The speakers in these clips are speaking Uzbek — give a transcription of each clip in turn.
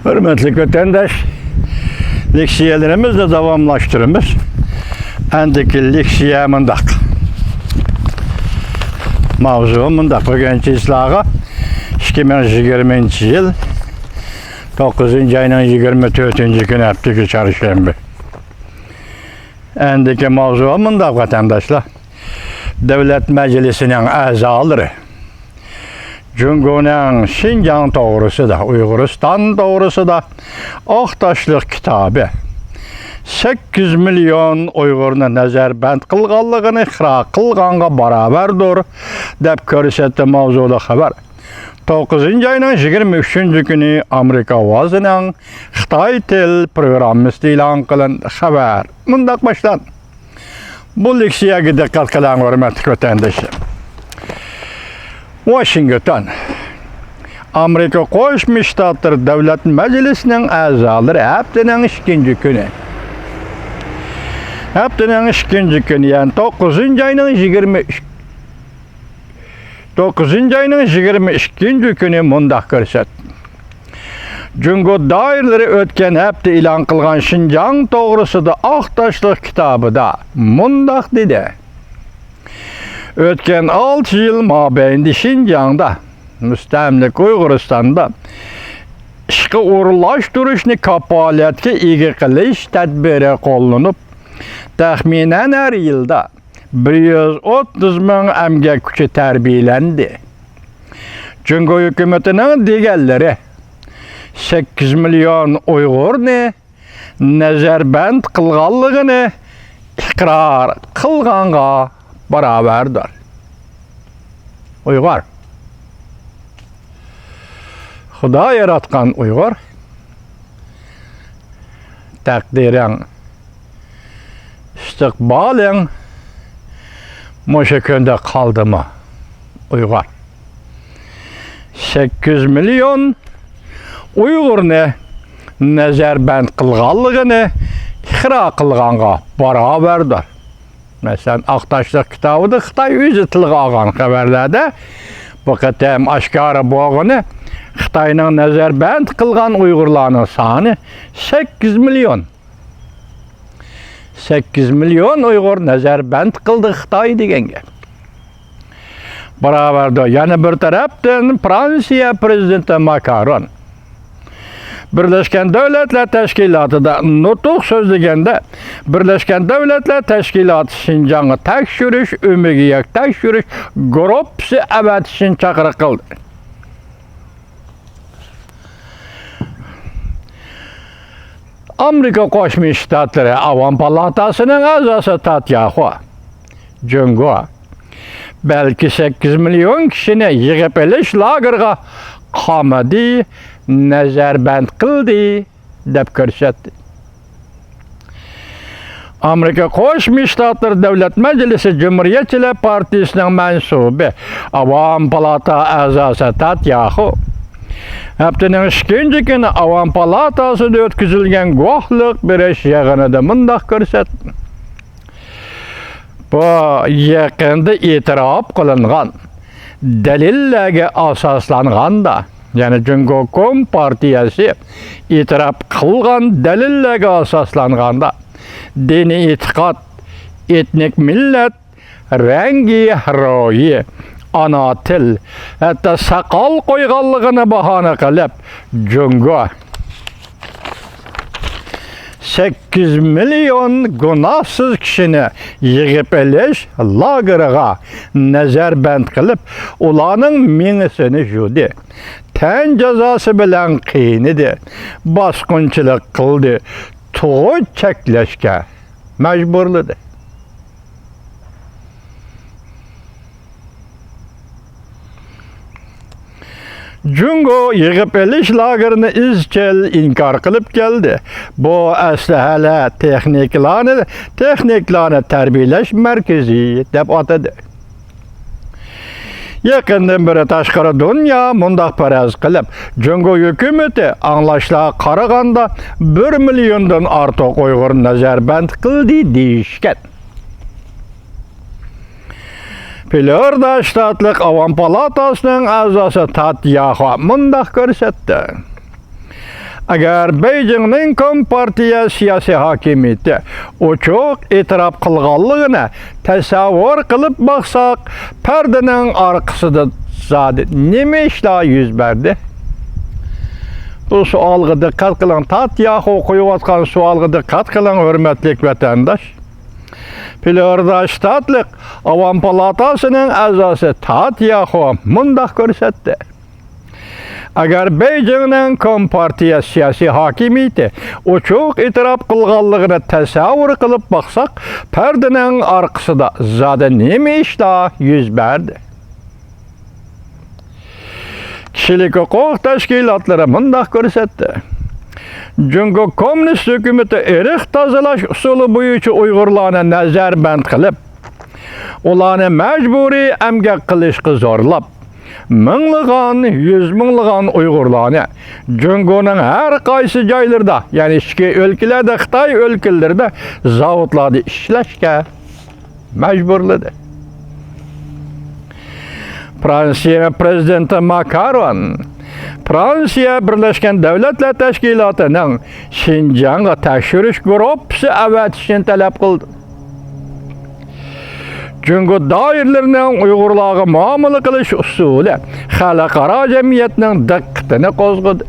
Hürmetli vatandaş, leksiyelerimizi davamlaştırımız. Endiki leksiye mındak. Mavzu mındak. Bugünkü islağı 2020 yıl 9. ayının 24. günü hepteki çarşamba. Endiki mavzu mındak vatandaşlar. Devlet Meclisi'nin azaları. Cumhuriyet'in Şinjan doğrusu da, Uyguristan doğrusu da Aktaşlık kitabı 8 milyon Uygur'unu nazarband kılganlığını ixra kılganğa baraberdir dep körsetdi mavzulu haber. 9. ayının 23. günü Amerika vazının Xitay til programması ilan kılan haber. Mundaq başlan. Bu leksiyaya dikkat kılan hürmetli vatandaşlar. Washington, Amerika Qo'shma Shtatlar Davlat Majlisining a'zolari haftaning 2. kuni. Haftaning 2. kuni, yani 9. ayning 22. kuni mundaq ko'rsatdi. Jungo doiralari o'tgan hafta e'lon qilgan Şinjan to'g'risida Aktaşlık kitabida mundaq dedi. Ötken 6 yıl mabeyinde Şinjan'da, müstemlik Uyguristan'da işqi uğurlaştırışını kapaletki igi qilish tedbiri qo'llanıp, taxminen her yılda 130 ming emgak kuchi tarbiyelendi. Jungo hükümetinin deganlari 8 milyon Uygurni nazarband qilganligini iqror qilganға baraberdir. Uygur. Xudo yaratgan Uygur. Takdiren, istiqbalen muşu könde kaldı mı? Uygur. 8 milyon Uygurni nazarband qilganligini iqror qilganğa baraberdir. Mesela Aktaşlık kitabıda Xitay özü tilgə alğan xəbərlərdə bu qədəm aşkarı boğunu Xitayның nazarband qılğan Uygurlarının sanı 8 milyon. 8 milyon Uygur nazarband qıldı Xitay degenge. Beraberdə, yani bir tarafdan Fransiya prezidenti Macron Birleşken Devletler Teşkilatı'da nutuk sözlegende Birleşken Devletler Teşkilatı Şinjan'ı tekşürüş, ümigiyek tekşürüş grupsi evet için çakırı kıldı. Amerika Qo'shma Shtatlari Avam Palatasının azası Tatyahu Jungo belki 8 milyon kişini yığıp eliş lagerga qamadi nazarband qildi deb ko'rsatdi. Amerika Qo'shma Shtatlar Davlat Majlisi Cumhuriyetçiler Partisining mansubi Avam Palata a'zosi Tatyahu haftaning 2. kuni Avam Palatasida o'tkazilgan guvohlik berish yig'inida mundaq ko'rsatdi. Bu yaqinda e'tirof qilingan dalillarga asoslanganda, yani Jungo Kom partiyasi e'tirof qilgan dalillarga asoslanganda diniy e'tiqod, etnik millat, rangi ro'yi, ana til, hatta saqol qo'yganligini bahona qilib Jungo 8 milyon günahsız kişini yığıp eliş lagırığa nazarband qilib ulanın minisini judi. Ten cezası bilen qiynidi, basqınçılık qildi, tuğu çekleşke mecburludu. Jungo yığıp eliş lagerini izchil inkar qilib geldi. Bu aslahalar texniklarni tarbiyalash markazi deb atadı. Yakından beri tashqari dünya mundaq paraz qilib, Jungo hükümeti anlaşlığa qaraganda 1 milyondan ortiq Uyg'ur nazarband qildi deyishgan. Florida Ştatlık Avam Palatasının a'zosi Tatyahu mundaq ko'rsatdi. Agar Beijing'nin Kompartiya siyasi hakimiyeti uçuq etiraf qılğanlığına tasavvur qılıp baxsaq, perdenin arkasında zade neme işler yüz berdi? Bu sualga dikkat kılın, Tatyahu koyuvatkan sualga dikkat kılın, hürmetlik vatandaş. Florida ştatlık Avam Palatasının azası Tatyahu mundaq görsetdi. Agar Beijing'nin Kompartiya siyasi hakimiyeti uçuq itiraf qılğanlığına tasavvur qılıp baxsaq, perdenin arkasında zade neme işler yüz berdi? Kişilik hukuk teşkilatları mundaq görsetdi. Çünkü komünist hükümeti erik tazalaş usulü boyunca Uygurlarına nazarband qılıp, ularni mecburi emgak qilishga zorlab, minglığan, yüz minglığan Uygurlarni Cungo'nun her qaysı joylarda, yani ichki ülkelerde, Xitoy ülkelerinde zavodlarda ishlashga majburladi. Fransiya prezidenti Macron, Fransiya Birleşken Devletler Teşkilatı'nın Şinjan'a tekşiriş gruppasi avatishini talep kıldı. Çünkü dairlerinin Uygurlarga muamele kılış usulü halkara cemiyetinin dikkatini kozgıdı.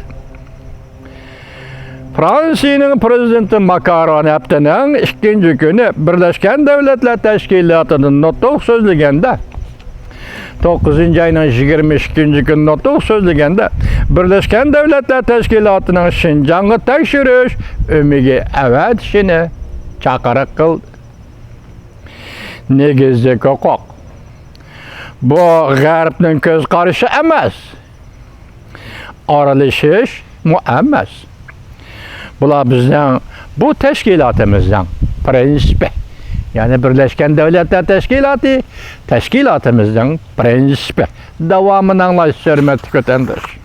Fransiya'nın prezidenti Macron haftanın ikinci günü Birleşken Devletler Teşkilatı'nın nutq sözlegende 9. ayının 22. gün nutq sözlegende Birleşken Devletler Teşkilatı'nın Şinjan'ı tekşiriş ümigi avatishini çaqiriq kıldı. Negizlik hukuk. Bu G'arbning ko'z qarashi emas. Aralashish emas. Bular bizning bu tashkilotimizning prinsipi. Yani Birleşken Devletler Teşkilatimizin prinsipi. Davamını anlayış hürmetli vatandaş.